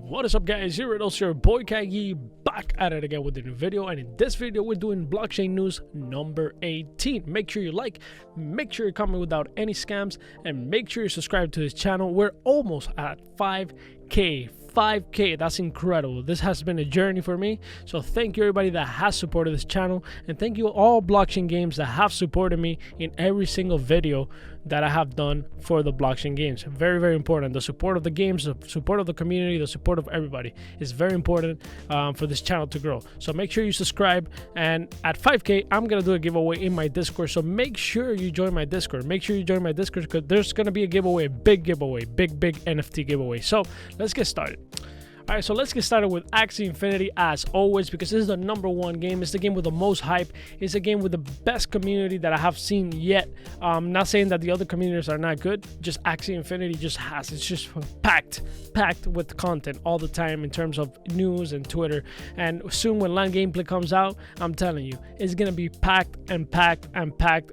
What is up, guys? Here it is your boy CAGYJAN, back at it again with a new video, and in this video we're doing blockchain news number 18. Make sure you like, make sure you comment without any scams, and make sure you subscribe to this channel. We're almost at 5K. 5K, that's incredible. This has been a journey for me, so thank you everybody that has supported this channel, and thank you all blockchain games that have supported me in every single video that I have done for the blockchain games. Very, very important. The support of the games, the support of the community, the support of everybody is very important for this channel to grow. So make sure you subscribe, and at 5K I'm gonna do a giveaway in my Discord, so make sure you join my Discord. Make sure you join my Discord because there's gonna be a giveaway, big giveaway, big NFT giveaway. So let's get started. Alright, so let's get started with Axie Infinity as always, because this is the #1 game. It's the game with the most hype. It's a game with the best community that I have seen yet. Not saying that the other communities are not good, just Axie Infinity just has, it's just packed with content all the time in terms of news and Twitter. And soon when LAN gameplay comes out, I'm telling you, it's gonna be packed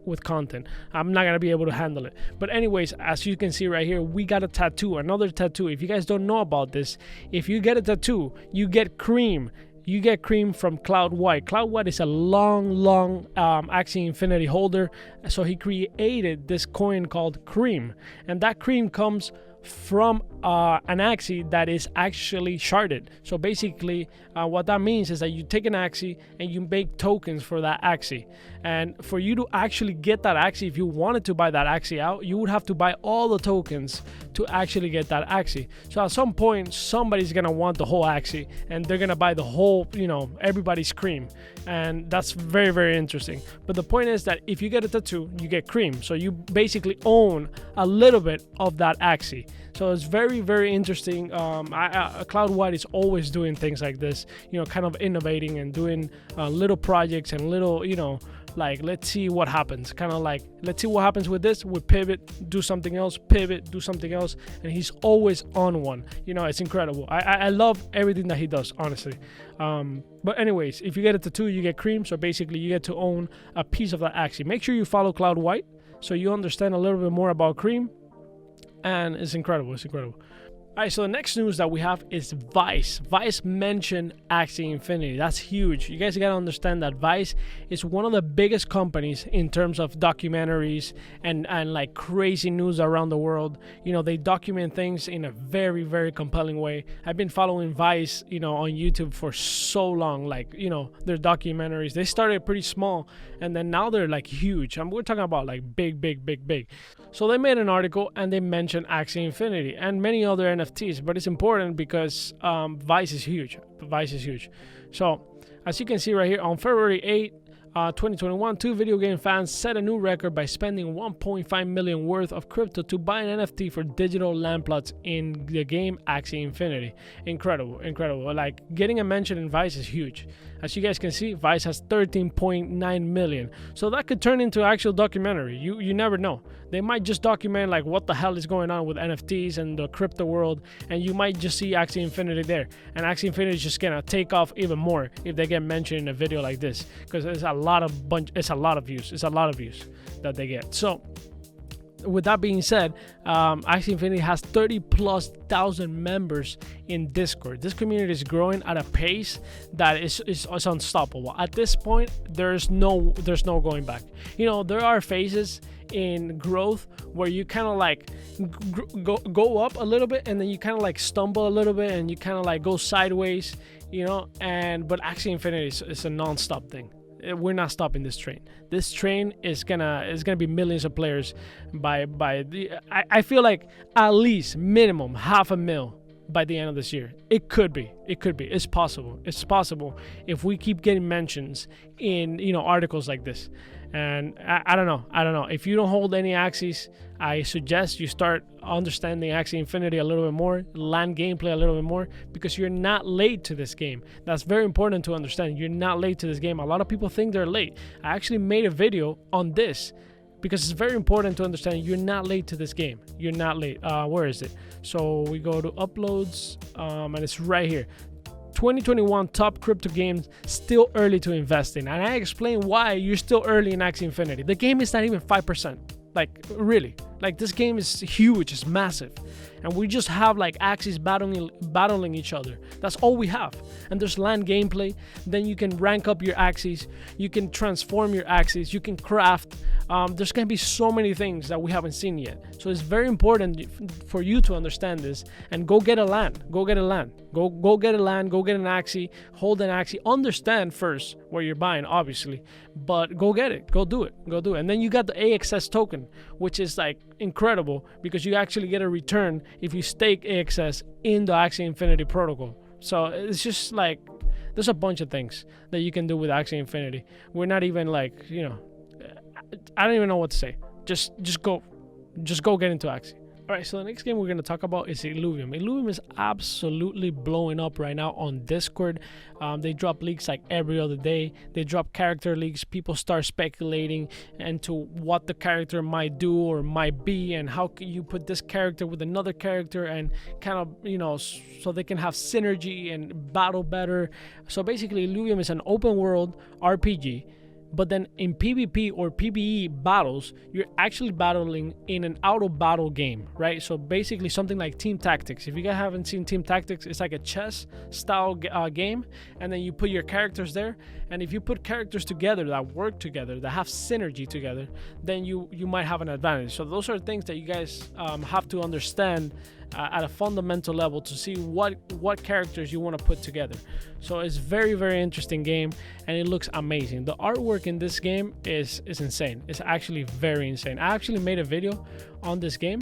with content. I'm not gonna be able to handle it. But anyways, as you can see right here, we got a tattoo, another tattoo. If you guys don't know about this, if you get a tattoo, you get cream. You get cream from Cloud White. Cloud White is a long Axie Infinity holder, so he created this coin called Cream, and that cream comes from an Axie that is actually sharded. So basically what that means is that you take an Axie and you make tokens for that Axie, and for you to actually get that Axie, if you wanted to buy that Axie out, you would have to buy all the tokens to actually get that Axie. So at some point somebody's gonna want the whole Axie, and they're gonna buy the whole, you know, everybody's cream, and that's very, very interesting. But the point is that if you get a tattoo, you get cream, so you basically own a little bit of that Axie. So it's very, very interesting. Cloud White is always doing things like this, you know, kind of innovating and doing little projects and little, you know, like, let's see what happens, kind of like, let's see what happens with this, we pivot, do something else, pivot, do something else, and he's always on one. You know, it's incredible. I love everything that he does, honestly. But anyways, if you get a tattoo, you get cream, so basically you get to own a piece of that Axie. Make sure you follow Cloud White so you understand a little bit more about cream, and it's incredible. It's incredible. Alright, so the next news that we have is Vice. Vice mentioned Axie Infinity. That's huge. You guys gotta understand that Vice is one of the biggest companies in terms of documentaries and like crazy news around the world. You know, they document things in a very, very compelling way. I've been following Vice, you know, on YouTube for so long. Like, you know, their documentaries, they started pretty small and then now they're like huge. We're talking about like big. So they made an article and they mentioned Axie Infinity and many other NFTs, but it's important because Vice is huge. Vice is huge. So as you can see right here, on February 8, 2021, two video game fans set a new record by spending 1.5 million worth of crypto to buy an NFT for digital land plots in the game Axie Infinity. Incredible. Like, getting a mention in Vice is huge. As you guys can see, Vice has 13.9 million. So that could turn into actual documentary. You never know. They might just document like what the hell is going on with NFTs and the crypto world, and you might just see Axie Infinity there. And Axie Infinity is just gonna take off even more if they get mentioned in a video like this, because it's a lot of views. It's a lot of views that they get. So with that being said, Axie Infinity has 30,000+ members in Discord. This community is growing at a pace that is unstoppable. At this point, there's no going back. You know, there are phases in growth where you kind of like go up a little bit, and then you kind of like stumble a little bit, and you kind of like go sideways, you know. But Axie Infinity is a non-stop thing. We're not stopping this train. This train is gonna be millions of players by I feel like at least minimum 500,000 by the end of this year. It could be. It's possible if we keep getting mentions in, you know, articles like this. And I don't know. If you don't hold any Axies, I suggest you start understanding Axie Infinity a little bit more, LAN gameplay a little bit more, because you're not late to this game. That's very important to understand. You're not late to this game. A lot of people think they're late. I actually made a video on this because it's very important to understand you're not late to this game. You're not late. Where is it? So we go to uploads, and it's right here. 2021 top crypto games still early to invest in. And I explain why you're still early in Axie Infinity. The game is not even 5%. Like, really. Like, this game is huge. It's massive. and we just have like Axies battling each other. That's all we have. And there's land gameplay. Then you can rank up your Axies, you can transform your Axies, you can craft. There's gonna be so many things that we haven't seen yet. So it's very important for you to understand this and go get a land. Go get a land. Go get a land. Go get an Axie. Hold an Axie. Understand first what you're buying, obviously, but go get it. Go do it. Go do it. And then you got the AXS token, which is like incredible because you actually get a return if you stake AXS in the Axie Infinity protocol. So it's just like there's a bunch of things that you can do with Axie Infinity. We're not even like, you know, I don't even know what to say. Just go get into Axie. All right, so the next game we're going to talk about is ILLUVIUM. ILLUVIUM is absolutely blowing up right now on Discord. They drop leaks like every other day. They drop character leaks. People start speculating into what the character might do or might be, and how can you put this character with another character and kind of, you know, so they can have synergy and battle better. So basically, ILLUVIUM is an open world RPG. But then in PvP or PvE battles, you're actually battling in an auto battle game, right? So basically something like Team Tactics. If you guys haven't seen Team Tactics, it's like a chess style game, and then you put your characters there. And if you put characters together that work together, that have synergy together, then you might have an advantage. So those are things that you guys have to understand at a fundamental level to see what characters you want to put together. So it's very, very interesting game, and it looks amazing. The artwork in this game is insane. It's actually very insane. I actually made a video on this game,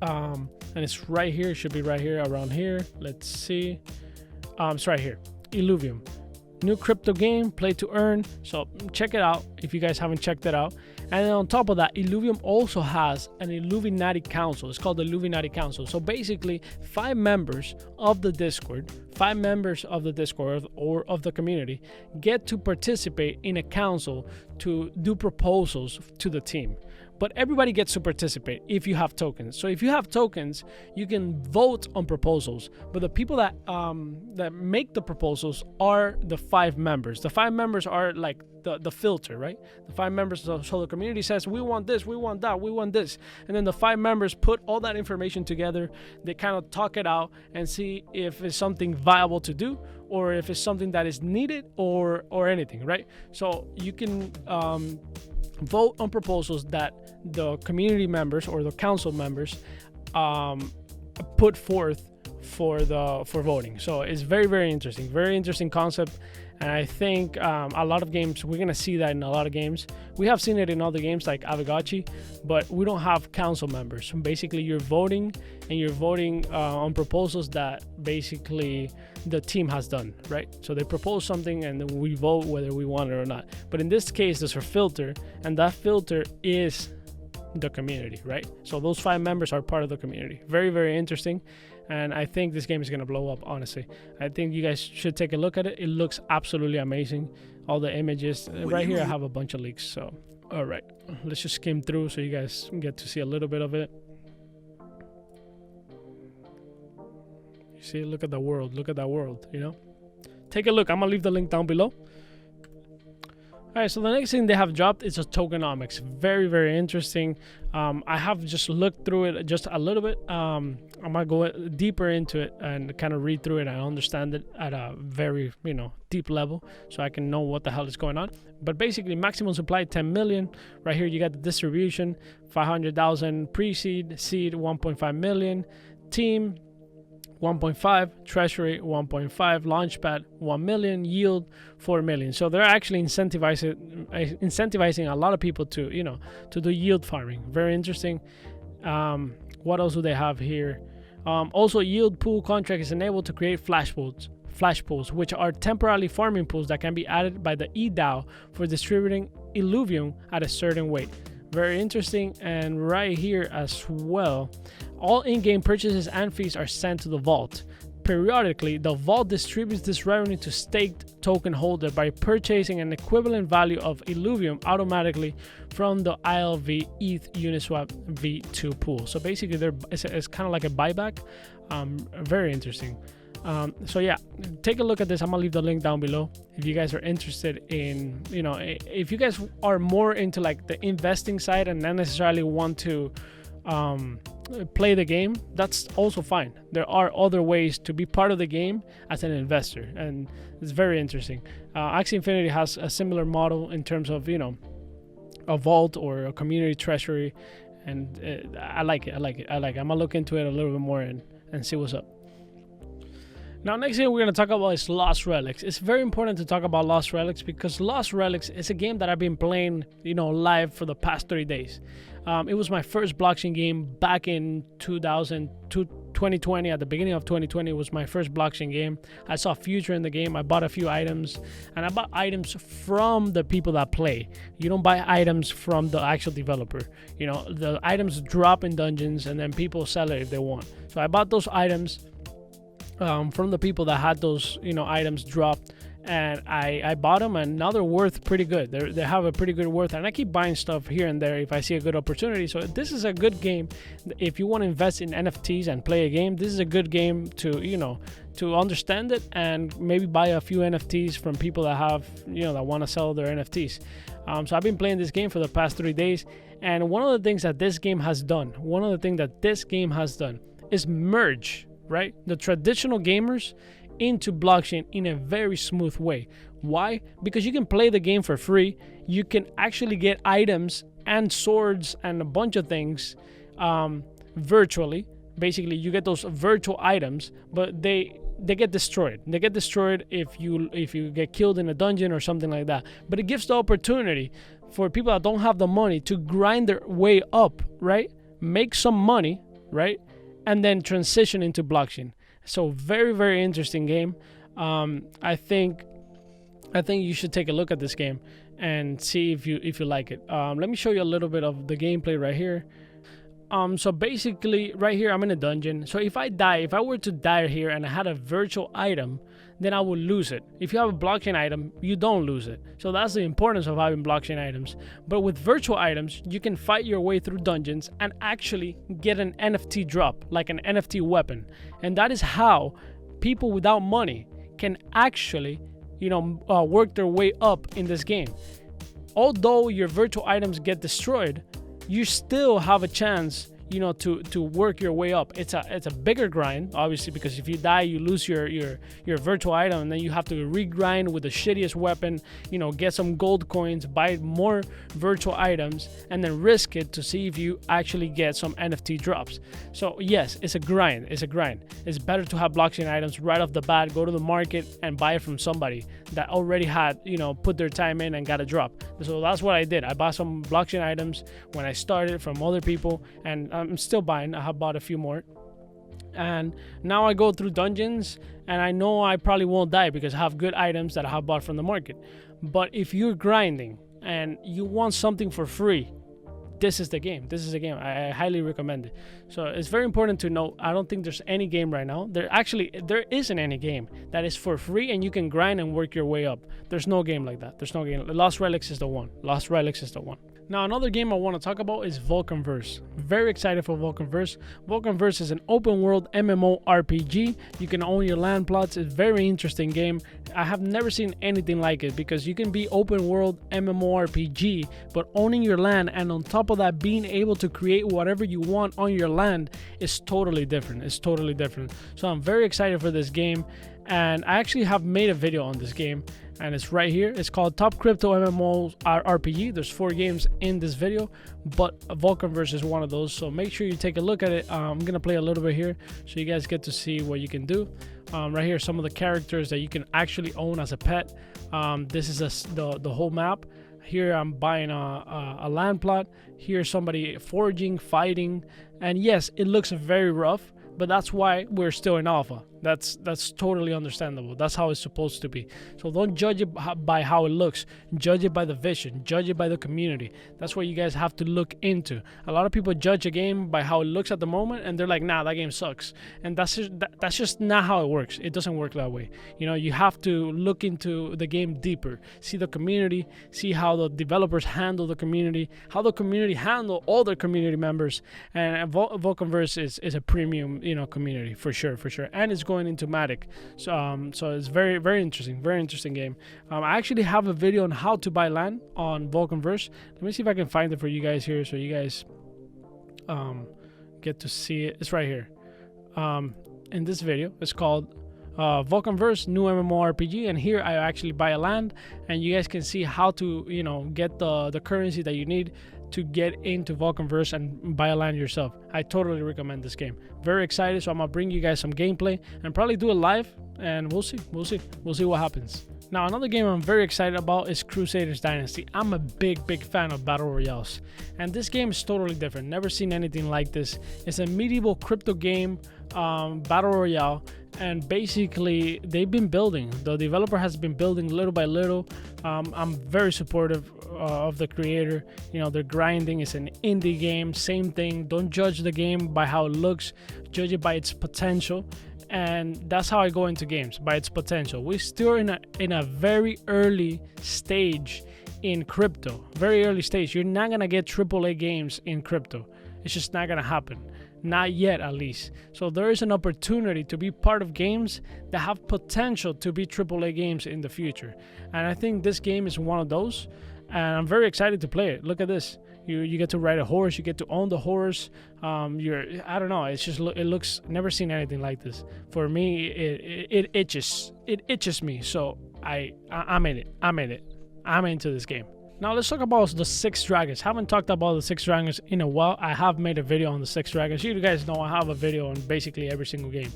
and it's right here. It should be right here, around here. Let's see. It's right here. ILLUVIUM. New crypto game, play to earn. So check it out if you guys haven't checked it out. And then on top of that, ILLUVIUM also has an Illuminati Council. It's called the Illuminati Council. So basically, 5 members of the Discord, or of the community, get to participate in a council to do proposals to the team. But everybody gets to participate if you have tokens. So if you have tokens, you can vote on proposals. But the people that make the proposals are the 5 members. The 5 members are like the filter, right? The 5 members, so the community says, we want this, we want that, we want this. And then the 5 members put all that information together. They kind of talk it out and see if it's something viable to do, or if it's something that is needed, or anything, right? So you can vote on proposals that the community members or the council members put forth for voting. So it's very, very interesting concept. And I think a lot of games, we're gonna see that in a lot of games. We have seen it in other games like CAGYJAN, but we don't have council members. So basically you're voting on proposals that basically the team has done, right? So they propose something and then we vote whether we want it or not. But in this case, there's a filter, and that filter is the community, right? So those 5 members are part of the community. Very, very interesting. And I think this game is going to blow up, honestly. I think you guys should take a look at it. It looks absolutely amazing. All the images. Right here, I have a bunch of leaks. So, all right. Let's just skim through so you guys get to see a little bit of it. You see, look at the world. Look at that world, you know? Take a look. I'm going to leave the link down below. All right, so the next thing they have dropped is a tokenomics. Very, very interesting. I have just looked through it just a little bit. I'm gonna go deeper into it and kind of read through it and understand it at a very, deep level, so I can know what the hell is going on. But basically, maximum supply 10 million. Right here, you got the distribution: 500,000 pre-seed, seed 1.5 million, team 1.5, treasury 1.5, launchpad 1 million, yield 4 million. So they're actually incentivizing a lot of people to to do yield farming. Very interesting. What else do they have here? Also, yield pool contract is enabled to create flash pools, which are temporarily farming pools that can be added by the eDAO for distributing ILLUVIUM at a certain weight. Very interesting. And right here as well, all in-game purchases and fees are sent to the vault. Periodically, the vault distributes this revenue to staked token holder by purchasing an equivalent value of ILLUVIUM automatically from the ILV ETH Uniswap V2 pool. So basically, it's kind of like a buyback. Very interesting. So yeah, take a look at this. I'm gonna leave the link down below if you guys are interested in, if you guys are more into like the investing side and not necessarily want to play the game, that's also fine. There are other ways to be part of the game as an investor, and it's very interesting. Axie Infinity has a similar model in terms of, you know, a vault or a community treasury, and I like it. I'm gonna look into it a little bit more and see what's up. Now, next thing we're going to talk about is Lost Relics. It's very important to talk about Lost Relics because Lost Relics is a game that I've been playing, you know, live for the past 30 days. It was my first blockchain game back in 2020. At the beginning of 2020, it was my first blockchain game. I saw future in the game. I bought a few items, and I bought items from the people that play. You don't buy items from the actual developer. You know, the items drop in dungeons, and then people sell it if they want. So I bought those items from the people that had those, you know, items dropped, and I bought them, and now they're worth pretty good. They have a pretty good worth, and I keep buying stuff here and there if I see a good opportunity. So this is a good game if you want to invest in NFTs and play a game. This is a good game to, you know, to understand it and maybe buy a few NFTs from people that have, you know, that want to sell their NFTs. So I've been playing this game for the past 3 days, and one of the things that this game has done is merge, right, the traditional gamers into blockchain in a very smooth way. Why? Because you can play the game for free. You can actually get items and swords and a bunch of things virtually. Basically, you get those virtual items, but they get destroyed. They get destroyed if you get killed in a dungeon or something like that. But it gives the opportunity for people that don't have the money to grind their way up, right? Make some money, right? And then transition into blockchain. So very, very interesting game. I think you should take a look at this game and see if you like it. Let me show you a little bit of the gameplay right here. So basically right here I'm in a dungeon. So if I were to die here and I had a virtual item, then I will lose it. If you have a blockchain item, you don't lose it. So that's the importance of having blockchain items. But with virtual items, you can fight your way through dungeons and actually get an NFT drop, like an NFT weapon. And that is how people without money can actually, you know, work their way up in this game. Although your virtual items get destroyed, you still have a chance, you know, to work your way up. It's a bigger grind, obviously, because if you die, you lose your virtual item, and then you have to regrind with the shittiest weapon, you know, get some gold coins, buy more virtual items, and then risk it to see if you actually get some NFT drops. So yes, it's a grind. It's better to have blockchain items right off the bat, go to the market and buy it from somebody that already had, you know, put their time in and got a drop. So that's what I did. I bought some blockchain items when I started from other people, and I'm still buying. I have bought a few more, and now I go through dungeons, and I know I probably won't die because I have good items that I have bought from the market. But if you're grinding and you want something for free, this is the game. I highly recommend it. So it's very important to know, I don't think there's any game right now. There isn't any game that is for free and you can grind and work your way up. There's no game like that. There's no game. Lost Relics is the one. Now, another game I want to talk about is VULCANverse. Very excited for VULCANverse. VULCANverse is an open world MMORPG. You can own your land plots. It's a very interesting game. I have never seen anything like it because you can be open world MMORPG, but owning your land, and on top of that, being able to create whatever you want on your land is totally different. So I'm very excited for this game, and I actually have made a video on this game, and it's right here. It's called Top Crypto MMORPG. There's 4 games in this video, but VULCANverse is one of those, so make sure you take a look at it. I'm gonna play a little bit here so you guys get to see what you can do. Right here, some of the characters that you can actually own as a pet. This is the whole map. Here I'm buying a land plot. Here's somebody foraging, fighting, and yes, it looks very rough, but that's why we're still in alpha. That's totally understandable. That's how it's supposed to be. So don't judge it by how it looks. Judge it by the vision. Judge it by the community. That's what you guys have to look into. A lot of people judge a game by how it looks at the moment, and they're like, nah, that game sucks. And that's just not how it works. It doesn't work that way. You know, you have to look into the game deeper. See the community. See how the developers handle the community. How the community handle all their community members. And VULCANverse is a premium, you know, community for sure. And it's going into Matic, so it's very, very interesting game. I actually have a video on how to buy land on VULCANverse. Let me see if I can find it for you guys here so you guys get to see it. It's right here. In this video, it's called VULCANverse new MMORPG, and here I actually buy a land, and you guys can see how to, you know, get the currency that you need to get into VULCANverse and buy a land yourself. I totally recommend this game. Very excited, so I'm gonna bring you guys some gameplay and probably do it live, and we'll see what happens. Now, another game I'm very excited about is Crusaders Dynasty. I'm a big fan of battle royales, and this game is totally different. Never seen anything like this. It's a medieval crypto game, battle royale, and basically they've been building. The developer has been building little by little. I'm very supportive of the creator. You know, they're grinding. It's an indie game. Same thing. Don't judge the game by how it looks. Judge it by its potential. And that's how I go into games, by its potential. We're still in a very early stage in crypto. Very early stage. You're not gonna get AAA games in crypto. It's just not gonna happen. Not yet, at least. So there is an opportunity to be part of games that have potential to be AAA games in the future. And I think this game is one of those. And I'm very excited to play it. Look at this. You get to ride a horse. You get to own the horse. I don't know. It's just it looks. Never seen anything like this. For me, it itches. It itches me. So I'm in it. I'm into this game. Now let's talk about the 6 dragons. Haven't talked about the 6 dragons in a while. I have made a video on the 6 dragons. You guys know I have a video on basically every single game.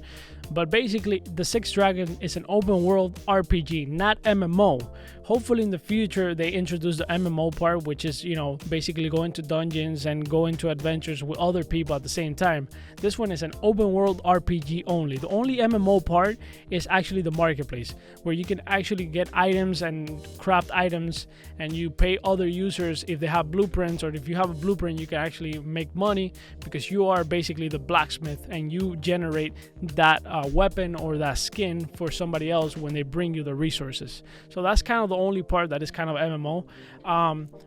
But basically, the 6 dragon is an open world RPG, not MMO. Hopefully in the future they introduce the MMO part, which is, you know, basically go into dungeons and go into adventures with other people at the same time. This one is an open world RPG only. The only MMO part is actually the marketplace, where you can actually get items and craft items, and you pay other users if they have blueprints, or if you have a blueprint you can actually make money because you are basically the blacksmith and you generate that weapon or that skin for somebody else when they bring you the resources. So that's kind of the only part that is kind of MMO.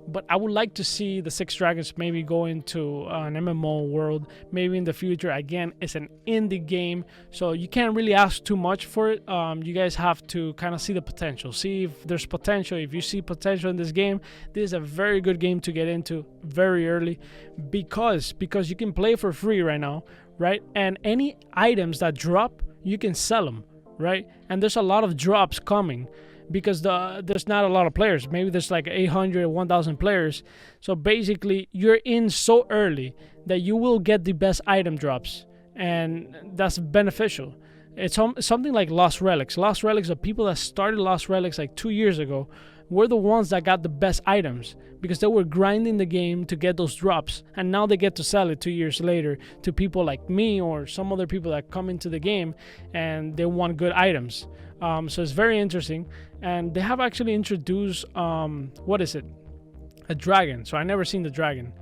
But I would like to see the 6 dragons maybe go into an MMO world maybe in the future. Again, it's an indie game, so you can't really ask too much for it. You guys have to kind of see the potential, see if there's potential. If you see potential in this game, this is a very good game to get into very early, because you can play for free right now, right? And any items that drop, you can sell them, right? And there's a lot of drops coming because there's not a lot of players. Maybe there's like 800, 1,000 players. So basically, you're in so early that you will get the best item drops, and that's beneficial. It's something like Lost Relics. Lost Relics, the people that started Lost Relics like 2 years ago, were the ones that got the best items because they were grinding the game to get those drops, and now they get to sell it 2 years later to people like me or some other people that come into the game and they want good items. So it's very interesting, and they have actually introduced what is it, a dragon. So I never seen the dragon.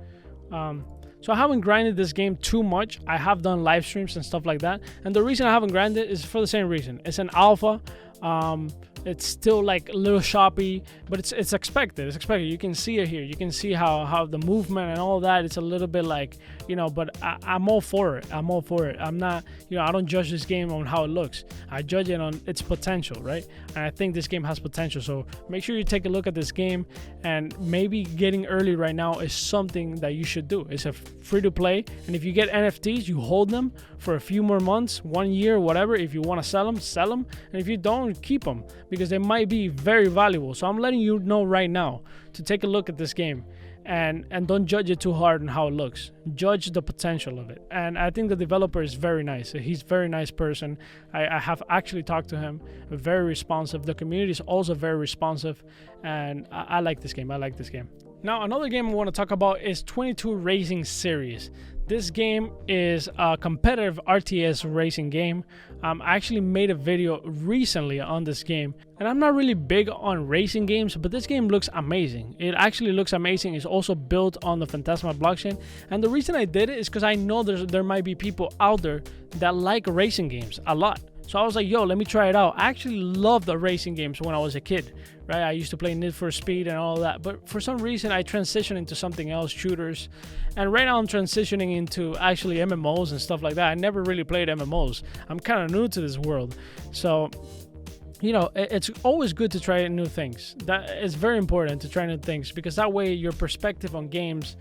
So I haven't grinded this game too much. I have done live streams and stuff like that, and the reason I haven't grinded is for the same reason. It's an alpha. It's still like a little choppy, but it's expected. It's expected. You can see it here. You can see how the movement and all that. It's a little bit like, you know, but I'm all for it. I'm all for it. I'm not, you know, I don't judge this game on how it looks. I judge it on its potential, right? And I think this game has potential. So make sure you take a look at this game, and maybe getting early right now is something that you should do. It's a free to play, and if you get NFTs, you hold them for a few more months, 1 year, whatever. If you want to sell them, and if you don't, keep them, because they might be very valuable. So I'm letting you know right now to take a look at this game, and don't judge it too hard on how it looks. Judge the potential of it. And I think the developer is very nice. He's a very nice person. I have actually talked to him. Very responsive. The community is also very responsive, and I like this game. Now, another game I want to talk about is 22 Racing Series. This game is a competitive RTS racing game. I actually made a video recently on this game, and I'm not really big on racing games, but this game looks amazing. It actually looks amazing. It's also built on the Phantasma blockchain, and the reason I did it is because I know there might be people out there that like racing games a lot. So I was like, yo, let me try it out. I actually loved the racing games when I was a kid, right? I used to play Need for Speed and all that. But for some reason, I transitioned into something else, shooters. And right now I'm transitioning into actually MMOs and stuff like that. I never really played MMOs. I'm kind of new to this world. So, you know, it's always good to try new things. That is very important, to try new things, because that way your perspective on games,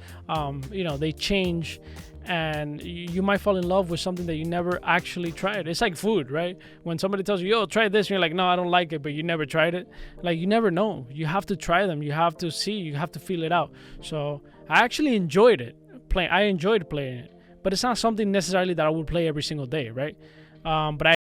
you know, they change, and you might fall in love with something that you never actually tried. It's like food, right? When somebody tells you, yo, try this, and you're like, no, I don't like it, but you never tried it. Like, you never know. You have to try them. You have to see. You have to feel it out. So I actually enjoyed it. I enjoyed playing it, but it's not something necessarily that I would play every single day, right? But I